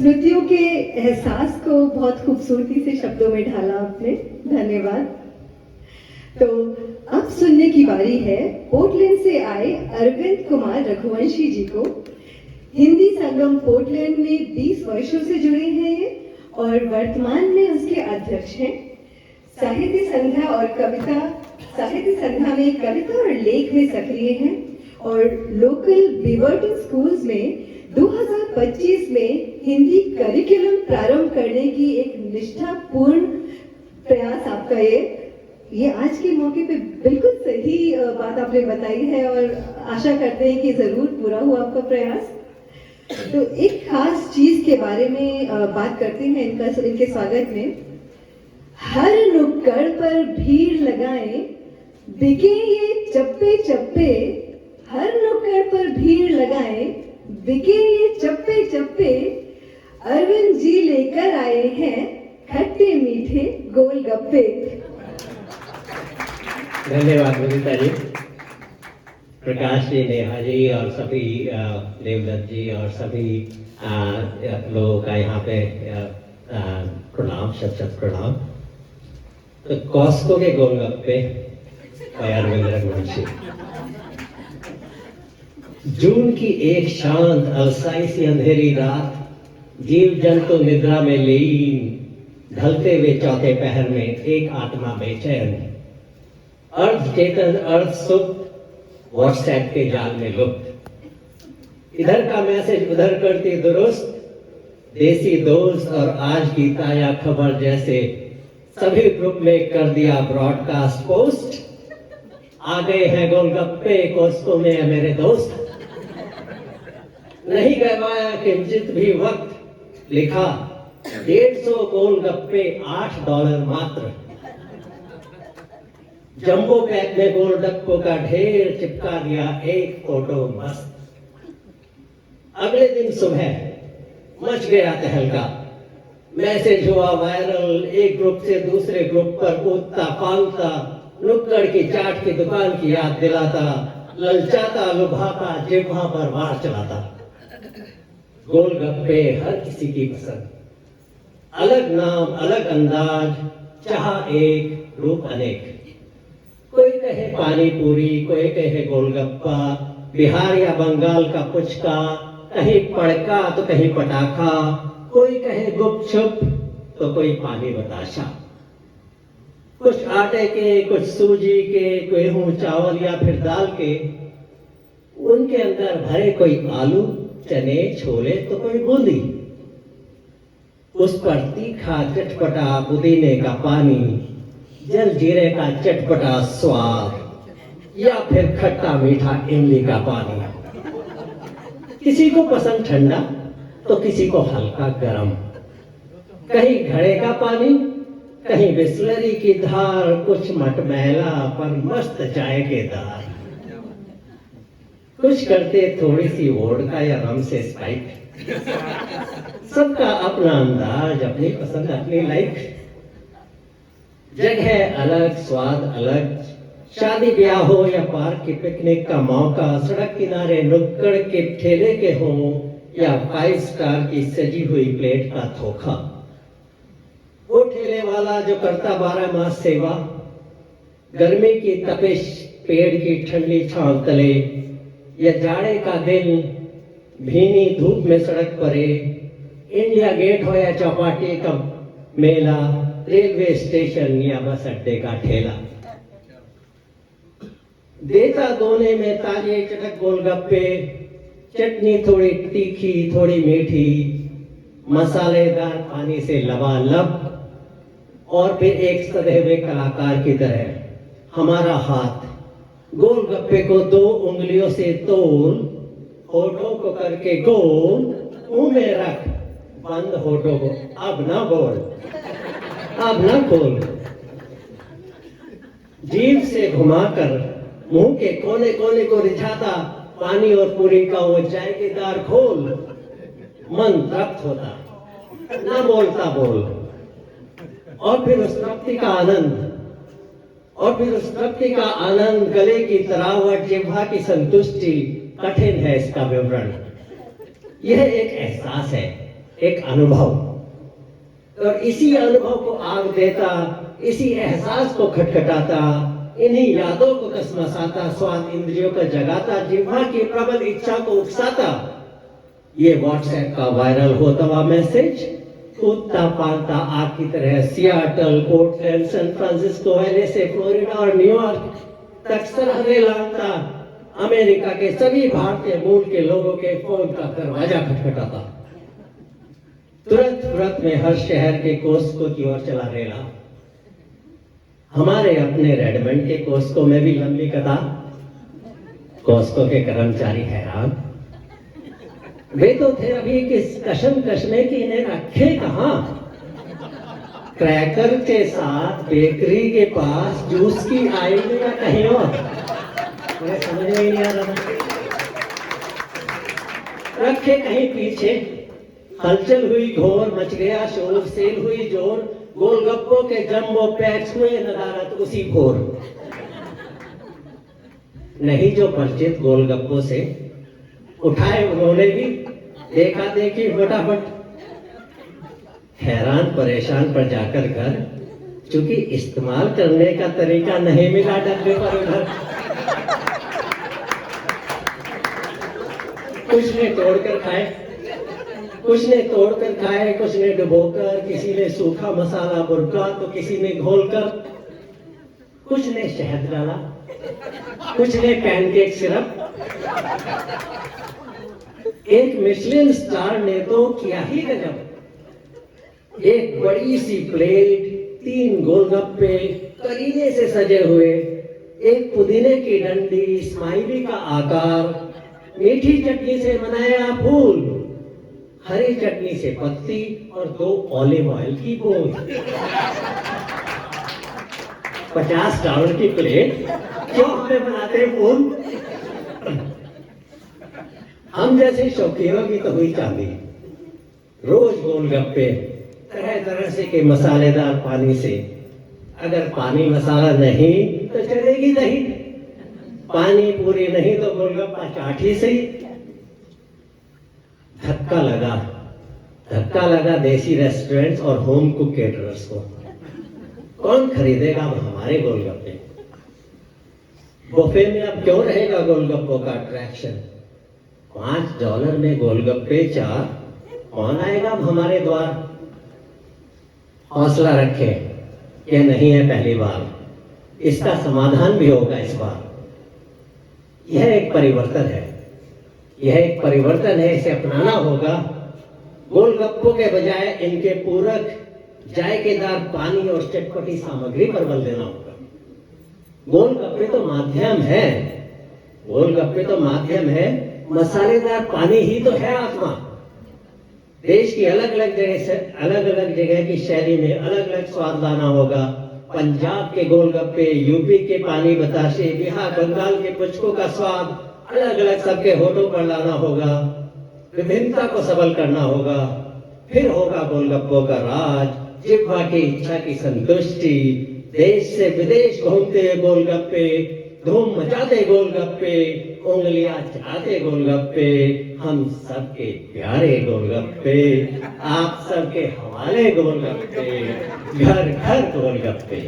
स्मृतियों के एहसास को बहुत खूबसूरती से शब्दों में ढाला आपने, धन्यवाद। तो अब सुनने की बारी है पोर्टलैंड से आए अरविंद कुमार रघुवंशी जी को। हिंदी संगम पोर्टलैंड में 20 वर्षों से जुड़े हैं ये और वर्तमान में उसके अध्यक्ष हैं। साहित्य संध्या में कविता और लेख में सक्रिय हैं और लोकल बिवर्टन स्कूल्स में 2025 में हिंदी करिकुलम प्रारंभ करने की एक निष्ठापूर्ण प्रयास आपका ये आज के मौके पे बिल्कुल सही बात आपने बताई है और आशा करते हैं कि जरूर पूरा हो आपका प्रयास। तो एक खास चीज के बारे में बात करते हैं इनके स्वागत में। हर नुक्कड़ पर भीड़ लगाएं, बिके ये चप्पे चप्पे। हर नुक्कड़ पर भीड़ लगाएं, बिके ये चप्पे चप्पे। अरविंद जी लेकर आए हैं खट्टे मीठे गोलगप्पे। धन्यवाद विनीता जी, प्रकाश जी, नेहा जी और सभी देवदत्त जी और सभी लोगों का यहाँ पे प्रणाम, शत प्रणाम। तो कॉस्को के गोलगप्पे अरविंद रघुवंशी। जून की एक शांत अलसाई सी अंधेरी रात, जीव जंतु निद्रा में लीन, ढलते हुए चौथे पहर में एक आत्मा बेचैन, अर्ध चेतन अर्ध सुप्त, व्हाट्सएप के जाल में लुप्त। इधर का मैसेज उधर करती दुरुस्त, देसी दोस्त और आज की ताजा खबर जैसे सभी ग्रुप में कर दिया ब्रॉडकास्ट पोस्ट। आ गए हैं गोलगप्पे कॉस्को में मेरे दोस्त। नहीं गवाया किंचित भी वक्त, लिखा 150 गोलगप्पे $8 मात्र। जंबो पैक में गोलगप्पों का ढेर चिपका दिया एक फोटो मस्त। अगले दिन सुबह मच गया तहलका, मैसेज हुआ वायरल, एक ग्रुप से दूसरे ग्रुप पर कूदता पालता, नुक्कड़ की चाट की दुकान की याद दिलाता, ललचाता लुभाता, जिह्वा पर वार चलाता। गोलगप्पे हर किसी की पसंद, अलग नाम अलग अंदाज, चाह एक रूप अनेक। कोई कहे पानी पूरी, कोई कहे गोलगप्पा, बिहार या बंगाल का पुचका, कहीं पड़का तो कहीं पटाखा, कोई कहे गुपचुप तो कोई पानी बताशा। कुछ आटे के, कुछ सूजी के, गेहूं चावल या फिर दाल के, उनके अंदर भरे कोई आलू चने छोले तो कोई बूंदी। उस पर तीखा चटपटा पुदीने का पानी, जल जीरे का चटपटा स्वाद या फिर खट्टा मीठा इमली का पानी। किसी को पसंद ठंडा तो किसी को हल्का गरम, कहीं घड़े का पानी, कहीं बिस्लरी की धार, कुछ मटमैला पर मस्त चाय के दार। कुछ करते थोड़ी सी वोडका या रम से स्प्राइट। सबका अपना अंदाज, अपनी पसंद, अपनी लाइक। जगह अलग, स्वाद अलग, शादी ब्याह हो या पार्क की पिकनिक का मौका, सड़क किनारे नुक्कड़ के ठेले के हो या 5 स्टार की सजी हुई प्लेट का धोखा। वो ठेले वाला जो करता 12 मास सेवा, गर्मी की तपिश पेड़ की ठंडी छांव तले, या जाड़े का दिन भीनी धूप में सड़क परे, इंडिया गेट हो या चौपाटी का मेला, रेलवे स्टेशन या बस अड्डे का ठेला। देता दोने में ताजे चटक गोलगप्पे, चटनी थोड़ी तीखी थोड़ी मीठी, मसालेदार पानी से लबालब, और फिर एक सधे हुए कलाकार की तरह हमारा हाथ गोलगप्पे को 2 उंगलियों से तोल, होठों को करके गोल, मुंह में रख, बंद होठों को अब ना बोल, अब ना खोल। जीभ से घुमाकर मुंह के कोने कोने को रिझाता, पानी और पूरी का वो जायकेदार खोल, मन तृप्त होता, ना बोलता बोल। और फिर उस तृप्ति का आनंद, और फिर उस तृप्ति का आनंद, गले की तरावट, जिह्वा की संतुष्टि, कठिन है इसका विवरण। यह एक एहसास है, एक अनुभव, और इसी अनुभव को आग देता, इसी एहसास को खटखटाता, इन्हीं यादों को कसमसाता, स्वाद इंद्रियों को जगाता, जिह्वा की प्रबल इच्छा को उकसाता। ये व्हाट्सएप का वायरल होता हुआ मैसेज कूदता पालता आग की तरह Seattle, Portland, San Francisco, LA से फ्लोरिडा और न्यूयॉर्क तक सरहदें लांघता, अमेरिका के सभी भारतीय मूल के लोगों के फोन का दरवाजा खटखटाता। तुरंत में हर शहर के कोस्को की ओर चला रेला। हमारे अपने रेडमंड के कोस्को में भी लंबी कतार। कोस्को के कर्मचारी हैरान, वे तो थे अभी किस कशमकश में कि इन्हें रखे कहां। क्रैकर के साथ बेकरी के पास जूस की आइल में या कहीं और, मुझे समझ में ही नहीं आ रहा। रखे कहीं पीछे, हलचल हुई घोर, मच गया शोर, सेल हुई जोर, गोलगप्पों के जम्बो पैक्स हुए नदारत उसी भोर। नहीं जो परिचित गोलगप्पों से, उठाए उन्होंने भी, देखा देखी फटाफट। हैरान परेशान पर जाकर घर, चूंकि इस्तेमाल करने का तरीका नहीं मिला डब्बे पर उधर। कुछ ने तोड़कर खाए, कुछ ने तोड़कर खाए, कुछ ने डुबोकर, किसी ने सूखा मसाला बुरका तो किसी ने घोलकर, कुछ ने शहद डाला, कुछ ने पैनकेक सिरप। एक मिशेलिन स्टार ने तो किया ही गजब। एक बड़ी सी प्लेट, 3 गोलगप्पे करीने से सजे हुए, एक पुदीने की डंडी, स्माइली का आकार, मीठी चटनी से बनाया फूल, हरी चटनी से पत्ती और 2 ऑलिव ऑयल की बूंद। $50 की प्लेट, क्यों हमें बनाते फूल। हम जैसे शौकीनों की तो हुई चांदी। रोज गोलगप्पे तरह तरह से के मसालेदार पानी से, अगर पानी मसाला नहीं तो चलेगी नहीं, पानी पूरी नहीं तो गोलगप्पा चाट ही सही। धक्का लगा देसी रेस्टोरेंट्स और होम कुक केटरर्स को। कौन खरीदेगा अब हमारे गोलगप्पे। बुफे में अब क्यों रहेगा गोलगप्पों का अट्रैक्शन। $5 में गोलगप्पे 4, कौन आएगा अब हमारे द्वार। हौसला रखें, यह नहीं है पहली बार, इसका समाधान भी होगा इस बार। यह एक परिवर्तन है, यह एक परिवर्तन है, इसे अपनाना होगा। गोलगप्पों के बजाय इनके पूरक जायकेदार पानी और चटपटी सामग्री पर बल देना होगा। गोलगप्पे तो माध्यम है, गोलगप्पे तो माध्यम है, मसालेदार पानी ही तो है आत्मा। देश की अलग अलग जगह की शैली में अलग अलग स्वाद लाना होगा। पंजाब के गोलगप्पे, यूपी के पानी बताशे, बिहार बंगाल के पुचकों का स्वाद अलग अलग सबके होठों पर लाना होगा। विभिन्नता को सबल करना होगा। फिर होगा गोलगप्पों का राज, जिह्वा की इच्छा की संतुष्टि। देश से विदेश घूमते गोलगप्पे, धूम मचाते गोलगप्पे, उंगलियां चलाते गोलगप्पे, हम सबके प्यारे गोलगप्पे, आप सबके हवाले गोलगप्पे, घर घर गोलगप्पे।